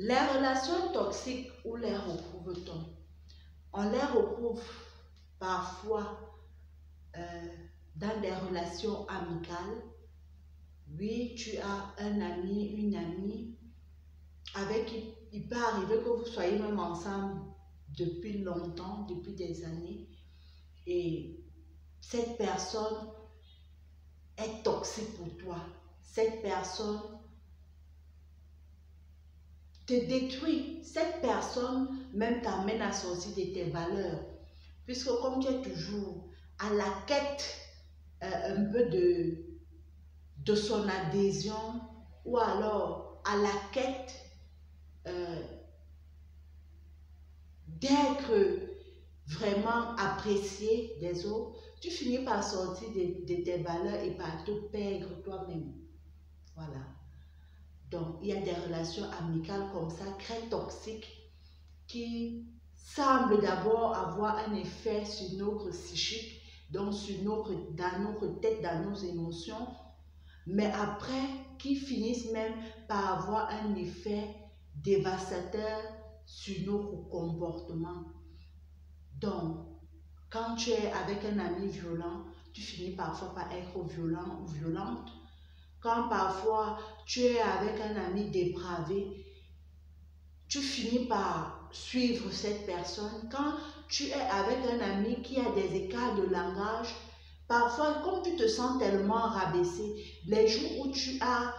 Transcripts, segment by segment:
Les relations toxiques, où les retrouve-t-on? On les retrouve parfois dans des relations amicales. Oui, tu as un ami, une amie avec qui il peut arriver que vous soyez même ensemble depuis longtemps, depuis des années, et cette personne est toxique pour toi. Cette personne te détruit. Cette personne même t'amène à sortir de tes valeurs. Puisque comme tu es toujours à la quête un peu de son adhésion, ou alors à la quête d'être vraiment apprécié des autres, tu finis par sortir de tes valeurs et par te perdre toi-même. Voilà. Donc, il y a des relations amicales comme ça, très toxiques, qui semblent d'abord avoir un effet sur notre psychique, donc dans notre tête, dans nos émotions, mais après, qui finissent même par avoir un effet dévastateur sur notre comportement. Donc, quand tu es avec un ami violent, tu finis parfois par être violent ou violente. Quand parfois tu es avec un ami dépravé, tu finis par suivre cette personne. Quand tu es avec un ami qui a des écarts de langage, parfois, comme tu te sens tellement rabaissé, les jours où tu as,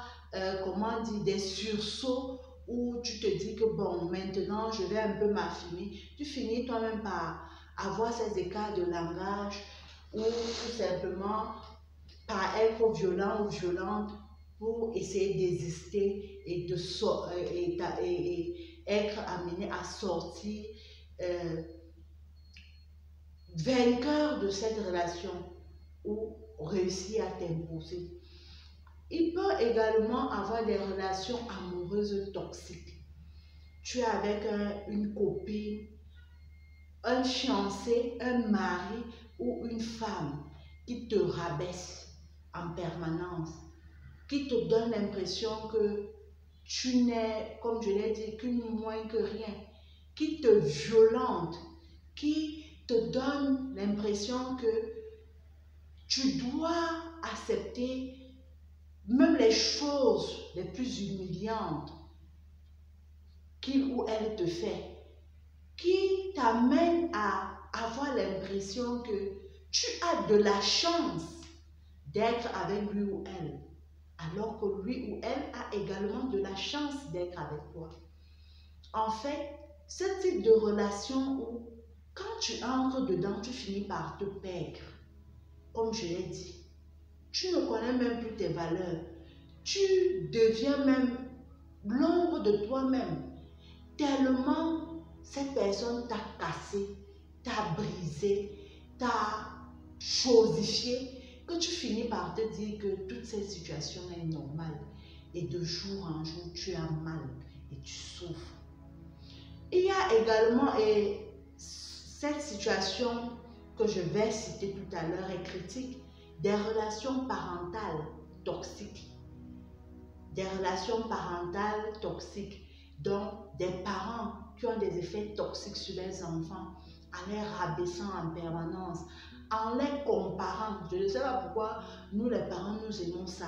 des sursauts, où tu te dis que bon, maintenant je vais un peu m'affiner, tu finis toi-même par avoir ces écarts de langage, ou tout simplement par être violent ou violente pour essayer d'exister et être amené à sortir vainqueur de cette relation ou réussir à t'imposer. Il peut également avoir des relations amoureuses toxiques. Tu es avec une copine, un fiancé, un mari ou une femme qui te rabaisse en permanence, qui te donne l'impression que tu n'es, comme je l'ai dit, qu'une moins que rien, qui te violente, qui te donne l'impression que tu dois accepter même les choses les plus humiliantes qu'il ou elle te fait, qui t'amène à avoir l'impression que tu as de la chance d'être avec lui ou elle, alors que lui ou elle a également de la chance d'être avec toi. En fait, ce type de relation où, quand tu entres dedans, tu finis par te perdre. Comme je l'ai dit, tu ne connais même plus tes valeurs. Tu deviens même l'ombre de toi-même. Tellement cette personne t'a cassé, t'a brisé, t'a chosifié, que tu finis par te dire que toute cette situation est normale. Et de jour en jour, tu as mal et tu souffres. Il y a également, et cette situation que je vais citer tout à l'heure est critique, des relations parentales toxiques. Des relations parentales toxiques, donc des parents qui ont des effets toxiques sur les enfants, en les rabaissant en permanence, en les comparant. Je ne sais pas pourquoi nous les parents nous aimons ça.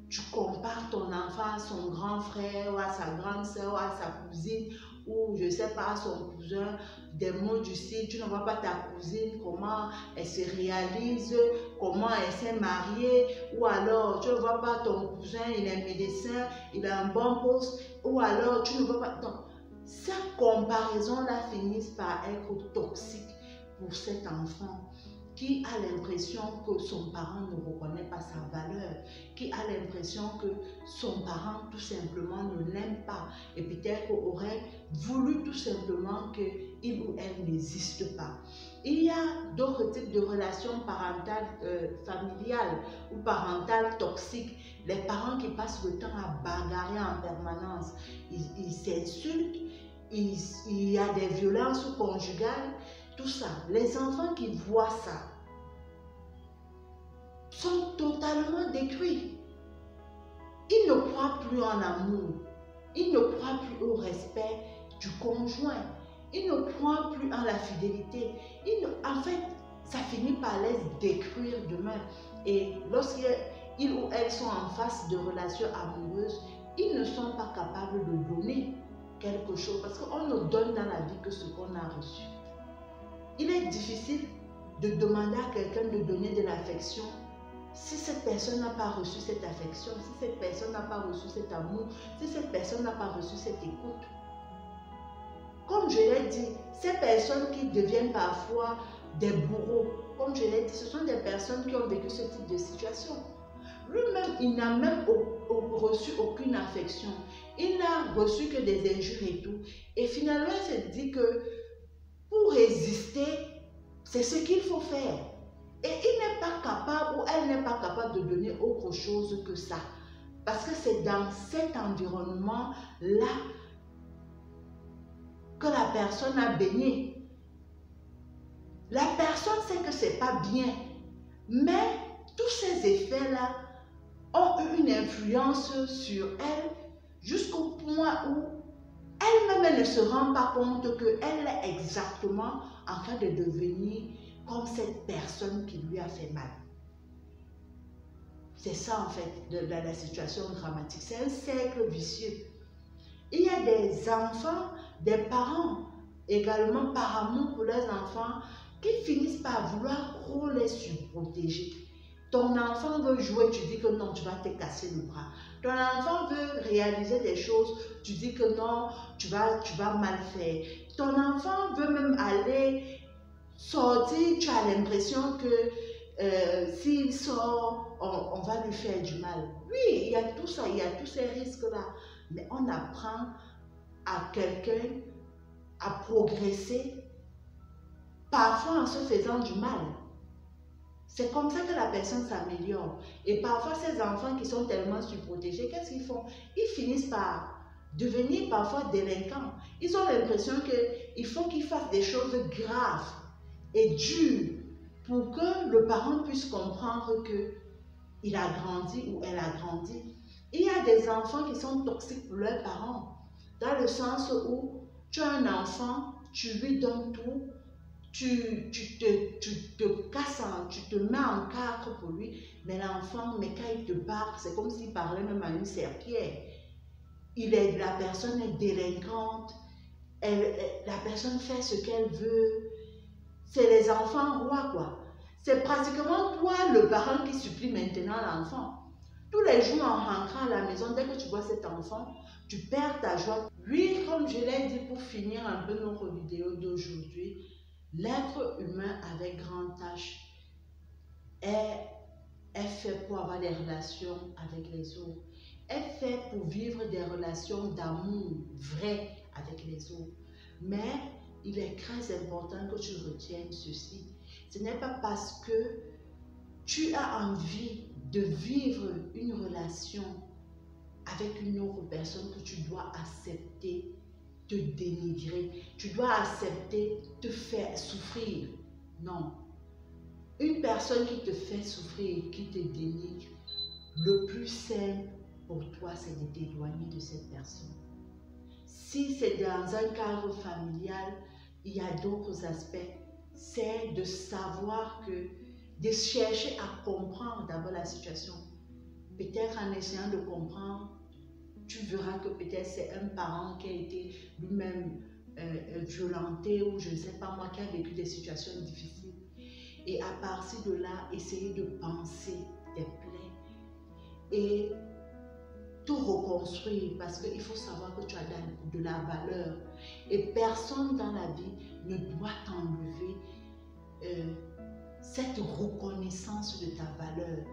Tu compares ton enfant à son grand frère ou à sa grande soeur ou à sa cousine, ou je ne sais pas, à son cousin, des mots du style, tu ne vois pas ta cousine, comment elle se réalise, comment elle s'est mariée, ou alors tu ne vois pas ton cousin, il est médecin, il a un bon poste, ou alors tu ne vois pas. Donc, ces comparaisons-là finissent par être toxiques pour cet enfant qui a l'impression que son parent ne reconnaît pas sa valeur, qui a l'impression que son parent tout simplement ne l'aime pas et peut-être aurait voulu tout simplement qu'il ou elle n'existe pas. Il y a d'autres types de relations parentales, familiales ou parentales toxiques. Les parents qui passent le temps à bagarrer en permanence, ils s'insultent, il y a des violences conjugales. Tout ça, les enfants qui voient ça sont totalement détruits. Ils ne croient plus en amour. Il ne croit plus au respect du conjoint. Il ne croit plus en la fidélité. En fait, ça finit par les détruire demain. Et lorsqu'ils ou elles sont en face de relations amoureuses, ils ne sont pas capables de donner quelque chose parce qu'on ne donne dans la vie que ce qu'on a reçu. Il est difficile de demander à quelqu'un de donner de l'affection si cette personne n'a pas reçu cette affection, si cette personne n'a pas reçu cet amour, si cette personne n'a pas reçu cette écoute. Comme je l'ai dit, ces personnes qui deviennent parfois des bourreaux, comme je l'ai dit, ce sont des personnes qui ont vécu ce type de situation. Lui-même, il n'a même reçu aucune affection. Il n'a reçu que des injures et tout. Et finalement, il se dit que pour résister, c'est ce qu'il faut faire. Et il n'est pas capable ou elle n'est pas capable de donner autre chose que ça. Parce que c'est dans cet environnement-là que la personne a baigné. La personne sait que ce n'est pas bien. Mais tous ces effets-là ont eu une influence sur elle jusqu'au point où elle-même ne se rend pas compte qu'elle est exactement en train de devenir comme cette personne qui lui a fait mal. C'est ça en fait la situation dramatique. C'est un cercle vicieux. Il y a des enfants, des parents également par amour pour leurs enfants qui finissent par vouloir trop les surprotéger. Ton enfant veut jouer, tu dis que non, tu vas te casser le bras. Ton enfant veut réaliser des choses, tu dis que non, tu vas mal faire. Ton enfant veut même aller sortir, tu as l'impression que s'il sort, on va lui faire du mal. Oui, il y a tout ça, il y a tous ces risques-là. Mais on apprend à quelqu'un à progresser, parfois en se faisant du mal. C'est comme ça que la personne s'améliore. Et parfois, ces enfants qui sont tellement surprotégés, qu'est-ce qu'ils font? Ils finissent par devenir parfois délinquants. Ils ont l'impression qu'il faut qu'ils fassent des choses graves et dures pour que le parent puisse comprendre qu'il a grandi ou elle a grandi. Il y a des enfants qui sont toxiques pour leurs parents, dans le sens où tu as un enfant, tu lui donnes tout, tu te casses, tu te mets en cadre pour lui, mais l'enfant, quand il te parle, c'est comme s'il parlait même à une serpillère. La personne est délinquante, la personne fait ce qu'elle veut. C'est les enfants rois, quoi. C'est pratiquement toi, le parent, qui supplie maintenant l'enfant. Tous les jours en rentrant à la maison, dès que tu vois cet enfant, tu perds ta joie. Oui, comme je l'ai dit pour finir un peu notre vidéo d'aujourd'hui, l'être humain avec grand H est fait pour avoir des relations avec les autres. Est fait pour vivre des relations d'amour vraies avec les autres. Mais il est très important que tu retiennes ceci. Ce n'est pas parce que tu as envie de vivre une relation avec une autre personne que tu dois accepter te dénigrer. Tu dois accepter te faire souffrir. Non. Une personne qui te fait souffrir, qui te dénigre, le plus simple pour toi, c'est de t'éloigner de cette personne. Si c'est dans un cadre familial, il y a d'autres aspects. C'est de savoir de chercher à comprendre d'abord la situation. Peut-être en essayant de comprendre, tu verras que peut-être c'est un parent qui a été lui-même violenté ou je ne sais pas moi, qui a vécu des situations difficiles. Et à partir de là, essayer de penser tes plaies et tout reconstruire parce qu'il faut savoir que tu as de la valeur. Et personne dans la vie ne doit t'enlever cette reconnaissance de ta valeur.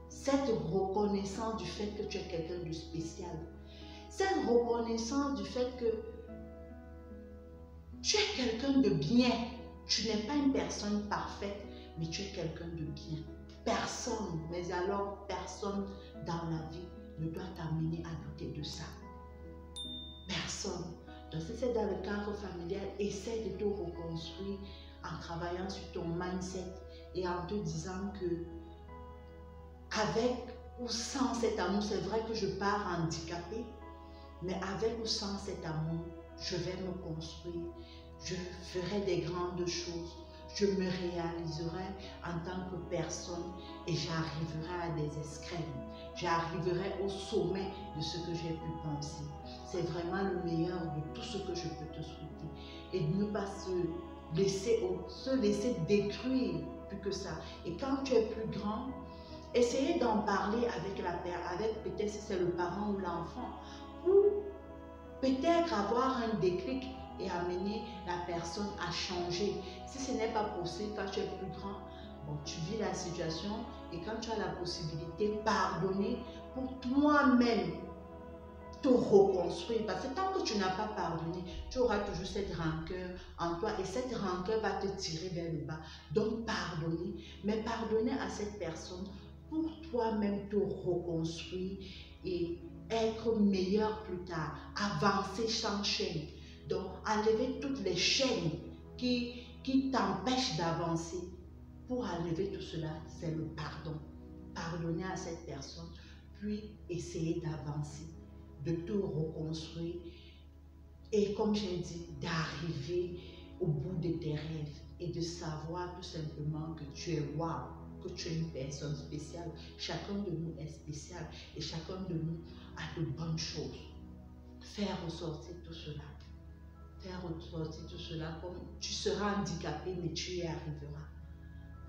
Cette reconnaissance du fait que tu es quelqu'un de spécial. Cette reconnaissance du fait que tu es quelqu'un de bien. Tu n'es pas une personne parfaite, mais tu es quelqu'un de bien. Personne, mais alors personne dans la vie ne doit t'amener à douter de ça. Personne. Donc si c'est dans le cadre familial, essaie de te reconstruire en travaillant sur ton mindset et en te disant que avec ou sans cet amour, c'est vrai que je pars handicapée, Mais avec ou sans cet amour, je vais me construire, je ferai des grandes choses, je me réaliserai en tant que personne et j'arriverai à des extrêmes. J'arriverai au sommet de ce que j'ai pu penser. C'est vraiment le meilleur de tout ce que je peux te souhaiter. Et de ne pas se laisser détruire plus que ça. Et quand tu es plus grand, essayez d'en parler avec peut-être si c'est le parent ou l'enfant, ou peut-être avoir un déclic et amener la personne à changer. Si ce n'est pas possible quand tu es plus grand, bon, tu vis la situation et quand tu as la possibilité, pardonner pour toi-même te reconstruire. Parce que tant que tu n'as pas pardonné, tu auras toujours cette rancœur en toi et cette rancœur va te tirer vers le bas. Donc pardonner, mais pardonner à cette personne pour toi-même te reconstruire et être meilleur plus tard, avancer sans chaîne. Donc enlever toutes les chaînes qui t'empêchent d'avancer. Pour enlever tout cela, c'est le pardon. Pardonner à cette personne, puis essayer d'avancer, de te reconstruire et comme j'ai dit, d'arriver au bout de tes rêves et de savoir tout simplement que tu es wow, que tu es une personne spéciale. Chacun de nous est spécial et chacun de nous a de bonnes choses. Faire ressortir tout cela. Faire ressortir tout cela comme tu seras handicapé mais tu y arriveras.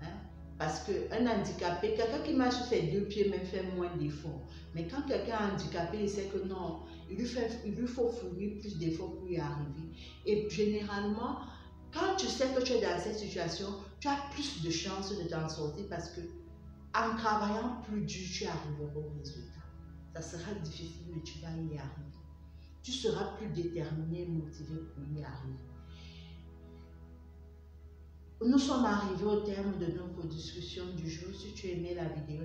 Hein? Parce qu'un handicapé, quelqu'un qui marche sur ses deux pieds même fait moins d'efforts. Mais quand quelqu'un est handicapé, il sait que non, il lui faut fournir plus d'efforts pour y arriver. Et généralement, quand tu sais que tu es dans cette situation, tu as plus de chances de t'en sortir parce que en travaillant plus dur, tu arriveras au résultat. Ça sera difficile, mais tu vas y arriver. Tu seras plus déterminé et motivé pour y arriver. Nous sommes arrivés au terme de notre discussion du jour. Si tu aimais la vidéo,